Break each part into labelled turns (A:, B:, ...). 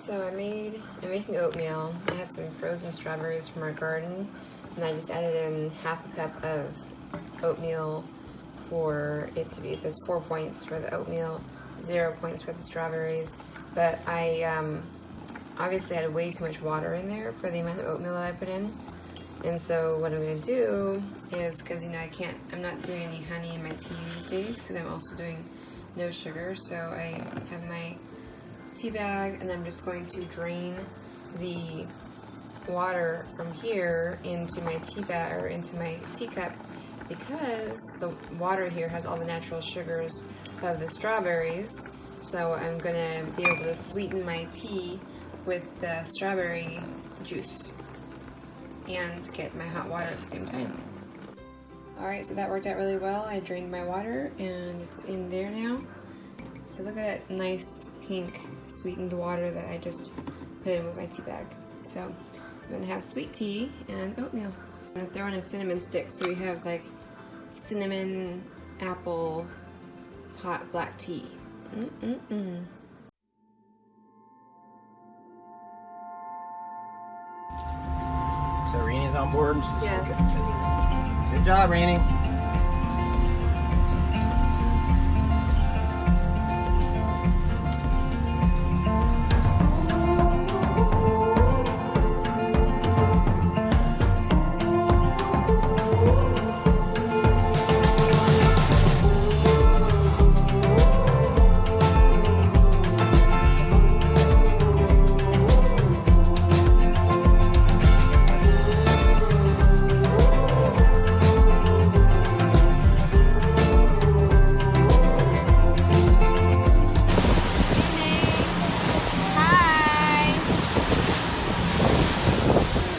A: So I'm making oatmeal. I had some frozen strawberries from our garden, and I just added in half a cup of oatmeal for it to be, there's 4 points for the oatmeal, 0 points for the strawberries. But I obviously added way too much water in there for the amount of oatmeal that I put in. And so what I'm going to do is, because you know I'm not doing any honey in my tea these days because I'm also doing no sugar. So I have my tea bag and I'm just going to drain the water from here into my tea bag or into my teacup, because the water here has all the natural sugars of the strawberries. So I'm going to be able to sweeten my tea with the strawberry juice and get my hot water at the same time. Alright, so that worked out really well. I drained my water and it's in there now. So look at that nice pink sweetened water that I just put in with my tea bag. So I'm gonna have sweet tea and oatmeal. I'm gonna throw in a cinnamon stick, so we have like cinnamon apple hot black tea.
B: So Rainy's on board?
A: Yes.
B: Okay. Good job, Rainy.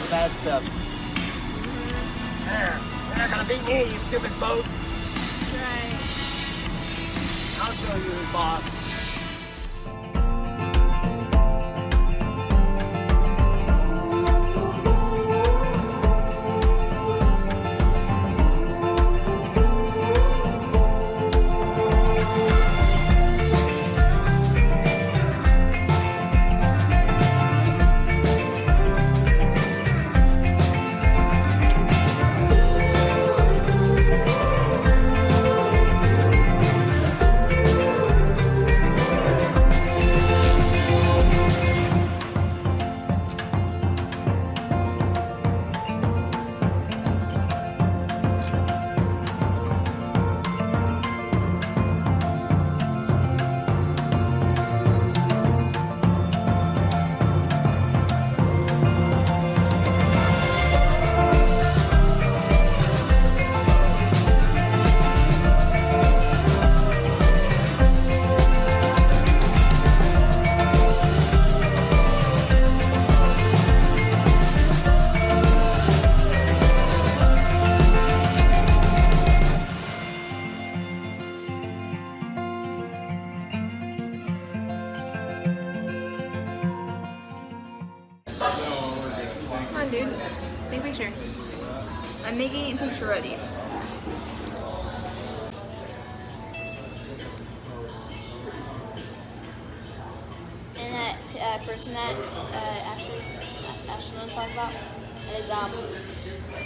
B: Bad stuff. There. You're not gonna beat me, you stupid boat.
A: That's right.
B: I'll show you who's boss.
A: Come on, dude. Take a picture.
C: I'm making a picture ready. And that person that Ashley was talking about is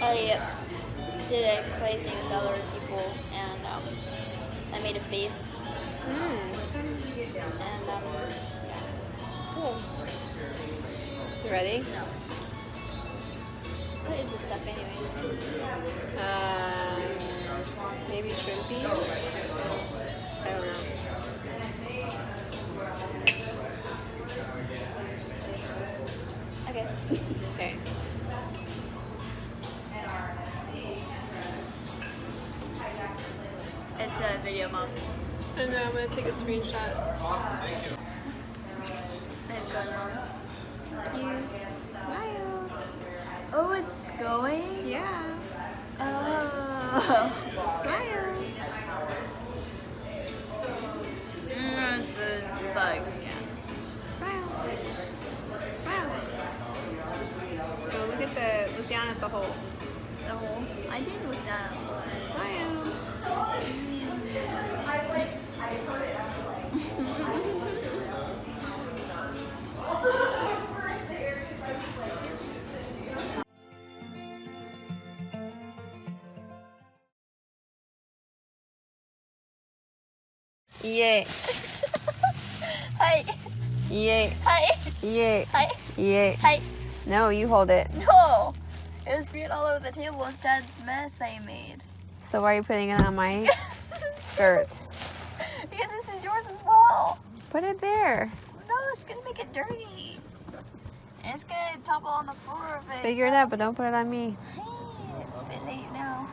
C: I did a clay thing with other people, and I made a face. And yeah.
A: Cool. You ready?
C: What is this stuff anyways?
A: Maybe shrimpy? I don't know.
C: Okay.
A: Okay.
C: It's a video, Mom.
A: I know, I'm gonna take a screenshot.
C: Nice going, Mom.
A: Thank you. Smile.
C: Oh, it's going?
A: Yeah.
C: Oh.
A: Smile.
C: The bug. Yeah.
A: Smile. Smile. Oh, look down at the hole.
C: The hole? I did look down.
A: Smile.
C: I heard it. I was like.
A: Yay.
C: Hi.
A: Yay.
C: Hi.
A: Yay.
C: Hi.
A: Yay.
C: Hi.
A: No, you hold it.
C: No. It was smeared all over the table with Dad's mess that he made.
A: So why are you putting it on my skirt?
C: Because this is yours as well.
A: Put it there.
C: No, it's gonna make it dirty. And it's gonna topple on the floor of it.
A: Figure it out, but don't put it on me.
C: Hey, it's a bit late now.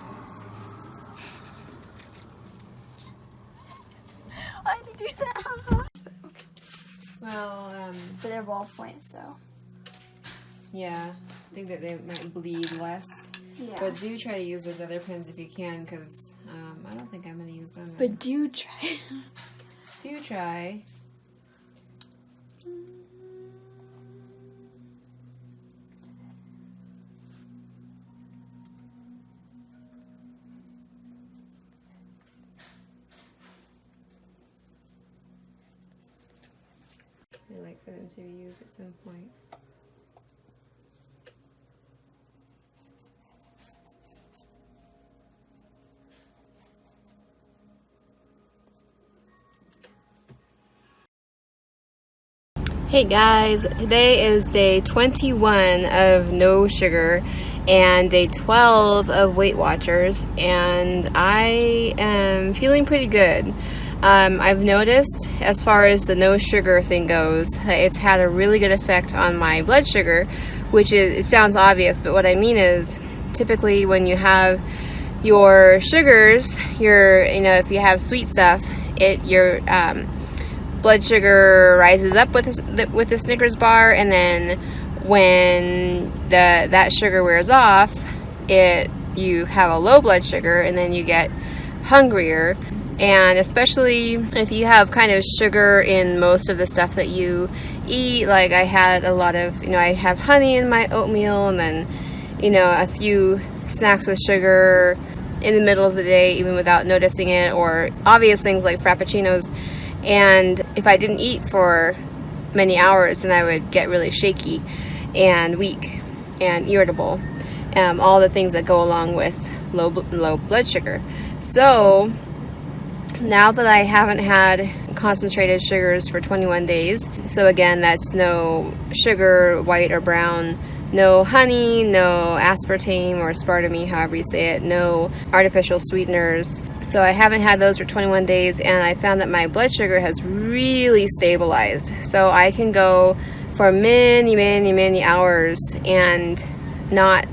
C: Why did you do that?
A: Well,
C: But they're ballpoint, so.
A: yeah. I think that they might bleed less.
C: Yeah.
A: But do try to use those other pens if you can, because I don't think I'm going to use them.
C: But do try.
A: Do try. I'd like for them to be used at some point. Hey guys, today is day 21 of no sugar and day 12 of Weight Watchers, and I am feeling pretty good. I've noticed, as far as the no sugar thing goes, it's had a really good effect on my blood sugar, which is, it sounds obvious, but what I mean is, typically when you have your sugars, if you have sweet stuff, your blood sugar rises up with the Snickers bar, and then when that sugar wears off, you have a low blood sugar, and then you get hungrier. And especially if you have kind of sugar in most of the stuff that you eat, like I had a lot of, I have honey in my oatmeal, and then, a few snacks with sugar in the middle of the day, even without noticing it, or obvious things like frappuccinos. And if I didn't eat for many hours, then I would get really shaky and weak and irritable. All the things that go along with low blood sugar. So now that I haven't had concentrated sugars for 21 days, so again, that's no sugar, white or brown, no honey, no aspartame or aspartame, however you say it, no artificial sweeteners. So I haven't had those for 21 days, and I found that my blood sugar has really stabilized. So I can go for many hours and not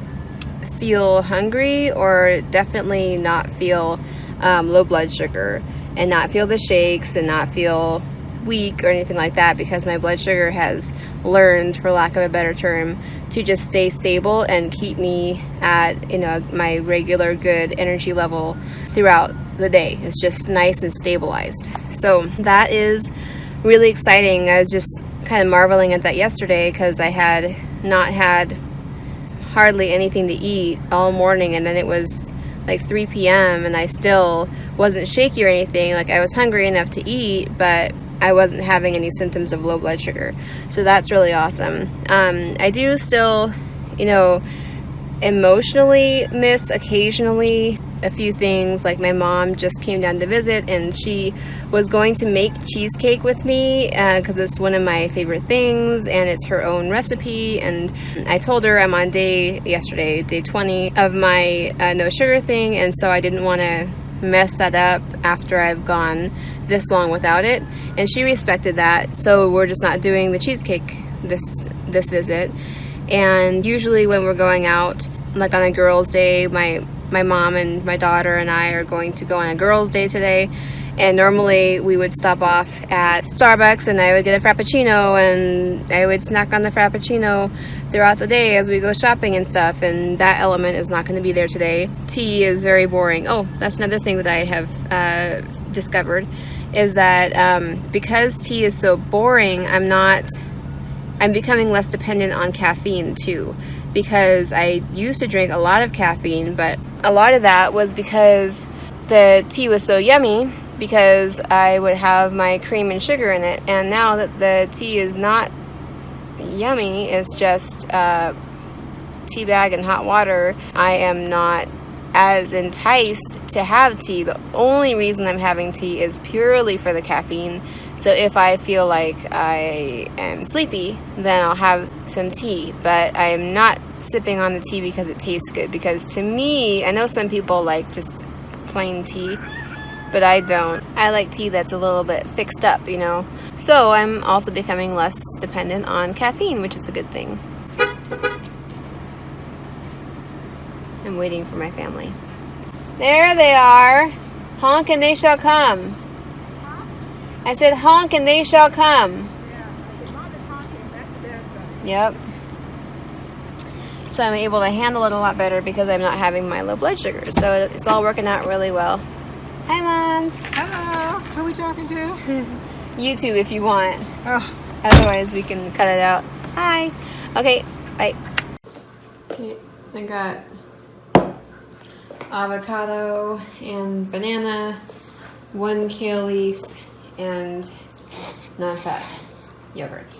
A: feel hungry, or definitely not feel low blood sugar, and not feel the shakes and not feel weak or anything like that, because my blood sugar has learned, for lack of a better term, to just stay stable and keep me at my regular good energy level throughout the day. It's just nice and stabilized. So that is really exciting. I was just kind of marveling at that yesterday, because I had not had hardly anything to eat all morning, and then it was like 3 p.m. and I still wasn't shaky or anything. Like, I was hungry enough to eat, but I wasn't having any symptoms of low blood sugar. So that's really awesome. I do still, emotionally miss occasionally a few things. Like, my mom just came down to visit, and she was going to make cheesecake with me because it's one of my favorite things, and it's her own recipe. And I told her I'm on day 20 of my no sugar thing, and so I didn't want to mess that up after I've gone this long without it, and she respected that. So we're just not doing the cheesecake this visit. And usually when we're going out, like on a girls' day, my mom and my daughter and I are going to go on a girls' day today, and normally we would stop off at Starbucks and I would get a frappuccino, and I would snack on the frappuccino throughout the day as we go shopping and stuff, and that element is not going to be there today. Tea is very boring. Oh, that's another thing that I have discovered, is that because tea is so boring, I'm becoming less dependent on caffeine too, because I used to drink a lot of caffeine, but a lot of that was because the tea was so yummy, because I would have my cream and sugar in it. And now that the tea is not yummy, it's just tea bag and hot water, I am not as enticed to have tea. The only reason I'm having tea is purely for the caffeine. So if I feel like I am sleepy, then I'll have some tea. But I am not sipping on the tea because it tastes good. Because to me, I know some people like just plain tea, but I don't. I like tea that's a little bit fixed up, you know. So I'm also becoming less dependent on caffeine, which is a good thing. I'm waiting for my family. There they are. Honk and they shall come. I said honk and they shall come. Yep. So I'm able to handle it a lot better because I'm not having my low blood sugar. So it's all working out really well. Hi, Mom.
B: Hello. Who are we talking to?
A: YouTube if you want.
B: Oh.
A: Otherwise we can cut it out. Hi. Okay, bye. Okay, I got avocado and banana, 1 kale leaf, and non-fat yogurt.